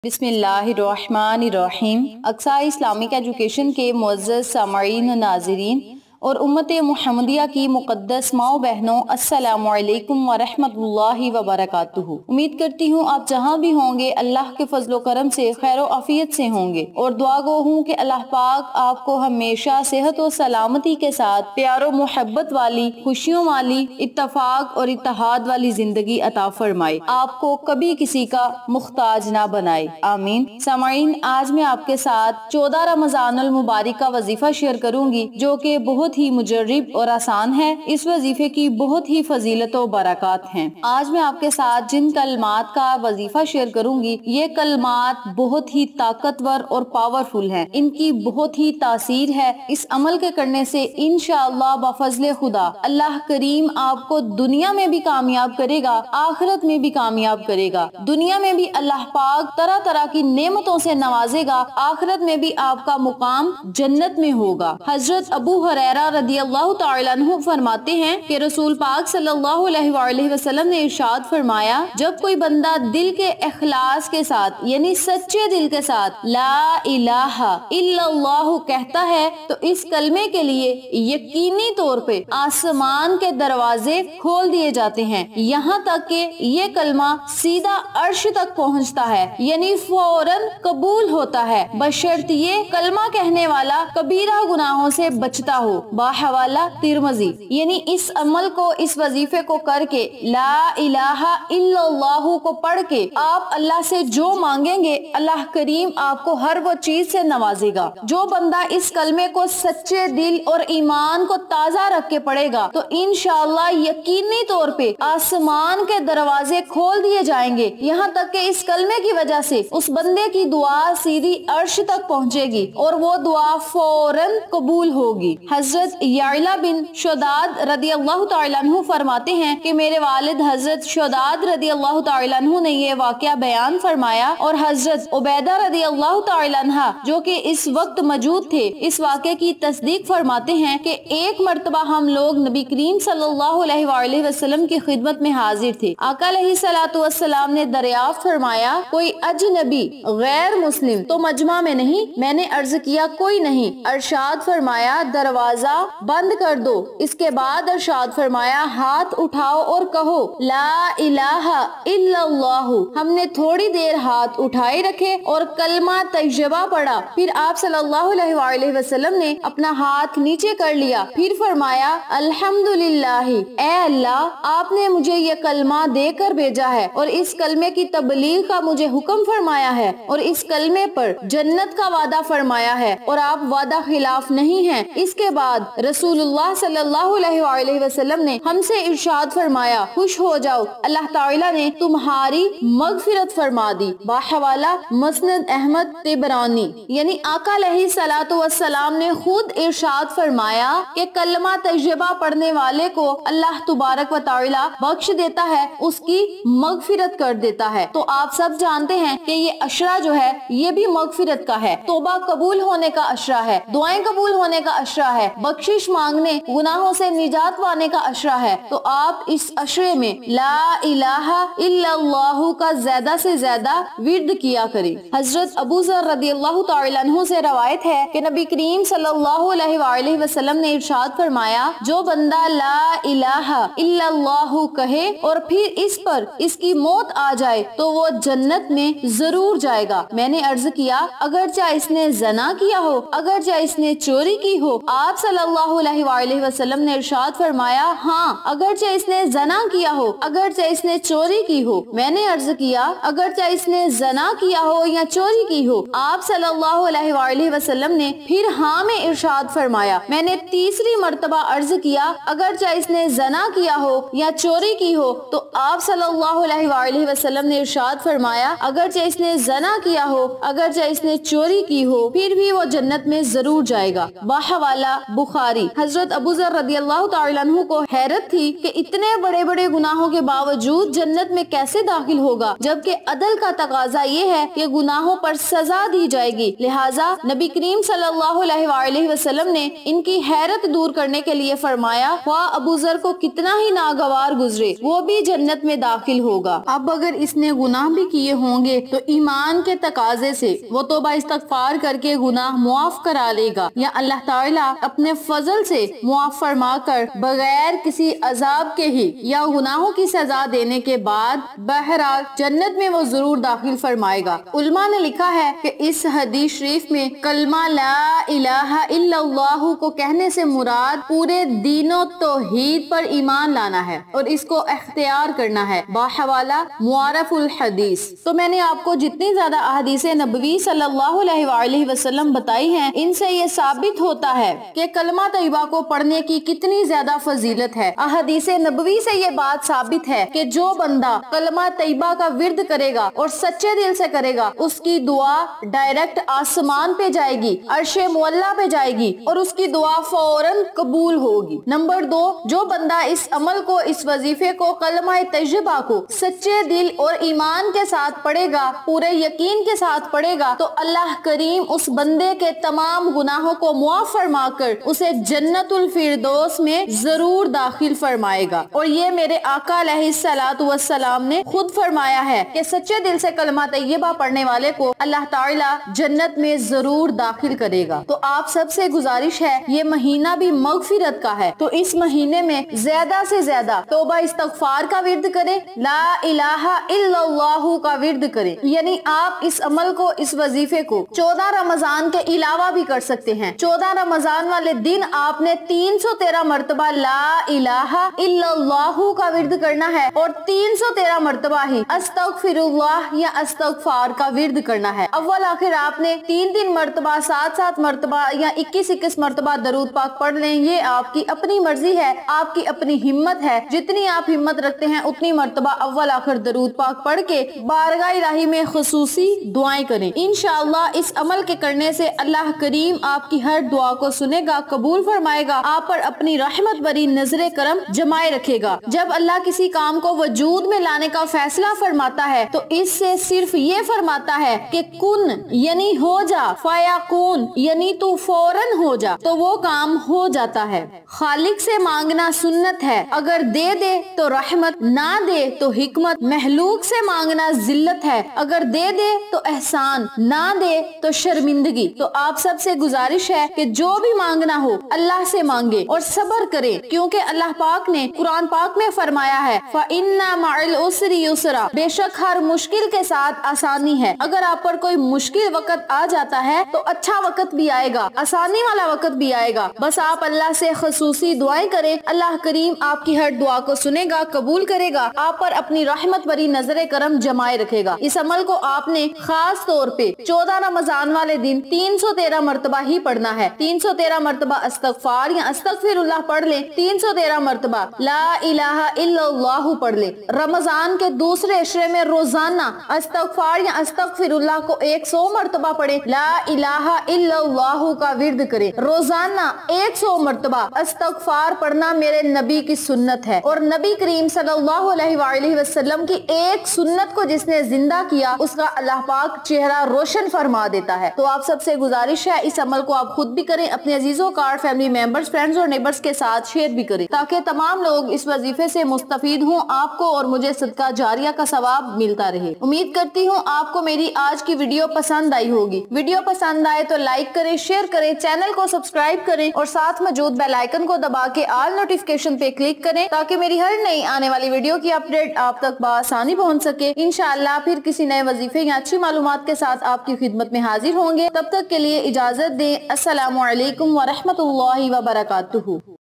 बिस्मिल्लाहिर्रहमानिर्रहीम। Aqsa Islamic education के मुअज़्ज़ज़ सामईन व नाज़रीन और उम्मत मुहम्मदिया की मुक़द्दस माओ बहनों, अस्सलामु अलैकुम व रहमतुल्लाहि व बरकातुहू। उम्मीद करती हूँ आप जहाँ भी होंगे अल्लाह के फजलो करम से खैर व आफियत से होंगे और दुआ गो हूँ कि अल्लाह पाक आपको हमेशा सेहत और सलामती के साथ प्यारो मोहब्बत वाली, खुशियों वाली, इत्तफाक और इत्तेहाद वाली जिंदगी अता फरमाए, आपको कभी किसी का मुख्ताज ना बनाए, आमीन। सामईन, आज मैं आपके साथ 14 रमजानुल मुबारक का वजीफा शेयर करूंगी जो कि बहुत ही मुजर्रिब और आसान है। इस वजीफे की बहुत ही फजीलत और बरकत हैं। आज मैं आपके साथ जिन कलमात का वजीफा शेयर करूंगी, ये कलमात बहुत ही ताकतवर और पावरफुल हैं। इनकी बहुत ही तासीर है। इस अमल के करने से इंशाअल्लाह बफज़ले खुदा अल्लाह करीम आपको दुनिया में भी कामयाब करेगा, आखिरत में भी कामयाब करेगा। दुनिया में भी अल्लाह पाक तरह तरह की नेमतों से नवाजेगा, आखिरत में भी आपका मुकाम जन्नत में होगा। हजरत अबू हुरैरा रदियल्लाहु ताला अन्हु फरमाते हैं कि रसूल पाक सल्लल्लाहु अलैहि वसल्लम ने इरशाद फरमाया, जब कोई बंदा दिल के इखलास के साथ यानी सच्चे दिल के साथ ला इलाहा इल्लल्लाहु कहता है तो इस कलमे के लिए यकीनी तौर पे आसमान के दरवाजे खोल दिए जाते हैं, यहाँ तक कि ये कलमा सीधा अर्श तक पहुँचता है, यानी फौरन कबूल होता है, बशर्त ये कलमा कहने वाला कबीरा गुनाहों से बचता हो। बाहवाला तिरमजी। यानी इस अमल को, इस वजीफे को करके ला इलाहा इल्लल्लाहु को पढ़ के आप अल्लाह से जो मांगेंगे अल्लाह करीम आपको हर वो चीज से नवाजेगा। जो बंदा इस कलमे को सच्चे दिल और ईमान को ताजा रख के पढ़ेगा तो इंशाअल्लाह यकीनी तौर पे आसमान के दरवाजे खोल दिए जाएंगे, यहाँ तक कि इस कलमे की वजह से उस बंदे की दुआ सीधी अर्श तक पहुँचेगी और वो दुआ फौरन कबूल होगी। हजरत याइला बिन शोदाद रदियल्लाहु ताला अन्हु फरमाते हैं कि मेरे वालिद हजरत शोदाद रदियल्लाहु ताला अन्हु ने ये वाकया बयान फरमाया और हजरत उबैदा रदियल्लाहु ताला अन्हा जो कि इस वक्त मौजूद थे, इस वाकये की तस्दीक फरमाते हैं कि एक मर्तबा हम लोग नबी करीम सल्लल्लाहु अलैहि वसल्लम की खिदमत में हाजिर थे। आका अलैहिस्सलातु वस्सलाम ने दरियाफ्त फरमाया, कोई अजनबी गैर मुस्लिम तो मजमा में नहीं? मैंने अर्ज किया, कोई नहीं। अरशाद फरमाया, दरवाजा बंद कर दो। इसके बाद अरशाद फरमाया, हाथ उठाओ और कहो ला इलाहा इल्लल्लाहु। हमने थोड़ी देर हाथ उठाए रखे और कलमा तजबा पढ़ा। फिर आप सल्लल्लाहु अलैहि वसल्लम ने अपना हाथ नीचे कर लिया, फिर फरमाया, अल्हम्दुलिल्लाह, ऐ अल्लाह, आपने मुझे ये कलमा देकर भेजा है और इस कलमे की तबलीग का मुझे हुक्म फरमाया है और इस कलमे पर जन्नत का वादा फरमाया है और आप वादा खिलाफ नहीं हैं। इसके बाद रसूलुल्लाह सल्लल्लाहु अलैहि वसल्लम ने हमसे इरशाद फरमाया, खुश हो जाओ, अल्लाह ताला ने तुम्हारी मगफिरत फरमा दी। बाहवाला मसनद अहमद तिबरानी। यानी आका अलैहिस्सलातु वस्सलाम ने खुद इरशाद फरमाया कि कलमा तजबा पढ़ने वाले को अल्लाह तुबारक व तआला बख्श देता है, उसकी मगफिरत कर देता है। तो आप सब जानते हैं कि ये अशरा जो है ये भी मगफिरत का है, तौबा कबूल होने का अशरा है, दुआएं कबूल होने का अशरा है, बख्शिश मांगने, गुनाहों से निजात पाने का अशरा है। तो आप इस अशरे में ला इलाहा इल्लल्लाहु का ज्यादा से ज्यादा विर्द किया करें। हजरत अबू ज़र रदियल्लाहु ताला अन्हु से रवायत है कि नबी करीम सल्लल्लाहु अलैहि वसल्लम ने इरशाद फरमाया, जो बंदा ला इलाहा इल्लल्लाहु कहे और फिर इस पर इसकी मौत आ जाए तो वो जन्नत में जरूर जाएगा। मैंने अर्ज किया, अगर चाहे इसने जना किया हो, अगर चाहे इसने चोरी की हो? आप सल्लल्लाहु अलैहि वसल्लम ने इरशाद फरमाया, हाँ, अगर चाहे इसने जना किया हो, अगर चाहे इसने चोरी की हो। मैंने अर्ज किया, अगर चाहे इसने जना किया हो या चोरी की हो? आप सल्लल्लाहु अलैहि वसल्लम ने फिर हाँ में इरशाद फरमाया। मैंने तीसरी मर्तबा अर्ज किया, अगर चाहे इसने जना किया हो या चोरी की हो? तो आप सल्लल्लाहु अलैहि वसल्लम ने इरशाद फरमाया, अगर चाहे इसने जना किया हो, अगर चाहे इसने चोरी की हो, फिर भी वो जन्नत में जरूर जाएगा। बाहवाला बुखारी। हजरत अबू ज़र रदियल्लाहु ताला अन्हु को हैरत थी कि इतने बड़े बड़े गुनाहों के बावजूद जन्नत में कैसे दाखिल होगा, जबकि अदल का तकाजा ये है कि गुनाहों पर सजा दी जाएगी। लिहाजा नबी करीम सल्लल्लाहु अलैहि वसल्लम ने इनकी हैरत दूर करने के लिए फरमाया, ख्वाह अबू ज़र को कितना ही नागवार गुजरे, वो भी जन्नत में दाखिल होगा। अब अगर इसने गुनाह भी किए होंगे तो ईमान के तकाजे से वो तौबा इस्तगफार करके गुनाह मुआफ करा लेगा, या अल्लाह ताला अपने फजल से मुआफ फरमा कर बगैर किसी अजाब के ही या गुनाहों की सजा देने के बाद बहरहाल जन्नत में वो जरूर दाखिल फरमाएगा। उलमा ने लिखा है कि इस हदीस शरीफ में कलमा ला इलाहा इल्लल्लाहु को कहने से मुराद पूरे दीनो तौहीद पर ईमान लाना है और इसको इख्तियार करना है। बाहवाला मुआरफुल हदीस। तो मैंने आपको जितनी ज्यादा अहदीसे नबवी सल्लल्लाहु अलैहि वसल्लम बताई हैं, इनसे ये साबित होता है कि कलमा तैयबा को पढ़ने की कितनी ज्यादा फजीलत है। अहदीसे नबवी से ये बात साबित है कि जो बंदा कलमा तैयबा का विर्द करेगा और सच्चे दिल से करेगा, उसकी दुआ डायरेक्ट आसमान पे जाएगी, अर्शे मुअल्ला पे जाएगी और उसकी दुआ फौरन कबूल होगी। नंबर 2, जो बंदा इस अमल को, इस वजीफे को, कलमा तैयबा को सच्चे दिल और ईमान के साथ पढ़ेगा, पूरे यकीन के साथ पढ़ेगा, तो अल्लाह करीम उस बंदे के तमाम गुनाहों को मुआफ फरमा कर उसे जन्नतुल फिरदौस में जरूर दाखिल फरमाएगा। और ये मेरे आका अलैहिस्सलातु वस्सलाम ने खुद फरमाया है कि सच्चे दिल से कलमा तैयबा पढ़ने वाले को अल्लाह ताला जन्नत में जरूर दाखिल करेगा। तो आप सबसे गुजारिश है, ये महीना भी मगफिरत का है, तो इस महीने में ज्यादा से ज्यादा तौबा इस्तगफार का विर्द करें, ला इलाहा इल्लल्लाहु का विर्द करें। यानी आप इस अमल को, इस वजीफे को 14 रमजान के अलावा भी कर सकते हैं। 14 रमजान वाले दिन आपने 313 मरतबा ला इलाहा इल्लल्लाहु का विर्द करना है और 313 मरतबा ही अस्तगफिरुल्लाह या अस्तगफार का विर्द करना है। अव्वल आखिर आपने 3-3 मरतबा, 7-7 मरतबा या 21-21 मरतबा दरूद पाक पढ़ लें। ये आपकी अपनी मर्जी है, आपकी अपनी हिम्मत है। जितनी आप हिम्मत रखते हैं उतनी मरतबा अव्वल आखिर दरूद पाक पढ़ के बारगाह इलाही में खुसूसी दुआएं करें। इंशाअल्लाह इस अमल के करने से अल्लाह करीम आपकी हर दुआ को सुनेगा, कबूल फरमाएगा, आप पर अपनी रहमत भरी नजरे करम जमाए रखेगा। जब अल्लाह किसी काम को वजूद में लाने का फैसला फरमाता है तो इससे सिर्फ ये फरमाता है कि कुन यानी हो जा, फयाकुन यानी तू फौरन हो जा, तो वो काम हो जाता है। खालिक से मांगना सुन्नत है, अगर दे दे तो रहमत, ना दे तो हिकमत। महलूक से मांगना जिल्लत है, अगर दे दे तो एहसान, ना दे तो शर्मिंदगी। तो आप सबसे गुजारिश है कि जो भी मांगना हो अल्लाह से मांगे और सब्र करे, क्योंकि अल्लाह पाक ने कुरान पाक में फरमाया है फइन्ना मअल उसरी युसरा, बेशक हर मुश्किल के साथ आसानी है। अगर आप पर कोई मुश्किल वक्त आ जाता है तो अच्छा वक्त भी आएगा, आसानी वाला वक्त भी आएगा। बस आप अल्लाह से खुसूसी दुआएं करें, अल्लाह करीम आपकी हर दुआ को सुनेगा, कबूल करेगा, आप पर अपनी रहमत भरी नजरे करम जमाए रखेगा। इस अमल को आपने खास तौर पे 14 रमजान वाले दिन 313 मरतबा ही पढ़ना है। 313 मरतबा अस्तगफार या अस्तगफिरुल्लाह पढ़ ले, 313 मरतबा ला इलाहा इल्लल्लाहु पढ़ ले। रमजान के दूसरे अशरे में रोजाना अस्तगफार या अस्तगफिरुल्लाह को 100 मरतबा पढ़े, ला इलाहा इल्लल्लाहु का विर्द करे। रोजाना 100 मरतबा अस्तगफार पढ़ना मेरे नबी की सुन्नत है और नबी करीम सल्लल्लाहु अलैहि वसल्लम की एक सुन्नत को जिसने जिंदा किया उसका अल्लाह पाक चेहरा रोशन फरमा देता है। तो आप सबसे गुजारिश है इस अमल को आप खुद भी करें, अपने अजीजों, कार, फैमिली मेंबर्स, फ्रेंड्स और नेबर्स के साथ शेयर भी करें ताकि तमाम लोग इस वजीफे से मुस्तफीद हों, आपको और मुझे सदका जारिया का सवाब मिलता रहे। उम्मीद करती हूँ आपको मेरी आज की वीडियो पसंद आई होगी। वीडियो पसंद आए तो लाइक करें, शेयर करें, चैनल को सब्सक्राइब करें और साथ मौजूद बेल आइकन को दबा के ऑल नोटिफिकेशन पे क्लिक करें ताकि मेरी हर नई आने वाली वीडियो की अपडेट आप तक बआसानी पहुंच सके। इंशाअल्लाह फिर किसी नए वजीफे या अच्छी मालूमात के साथ आपकी खिदमत में हाजिर होंगे। तब तक के लिए इजाजत दें। अस्सलामु अलैकुम व रहमतुल्लाहि व बरकातुहू।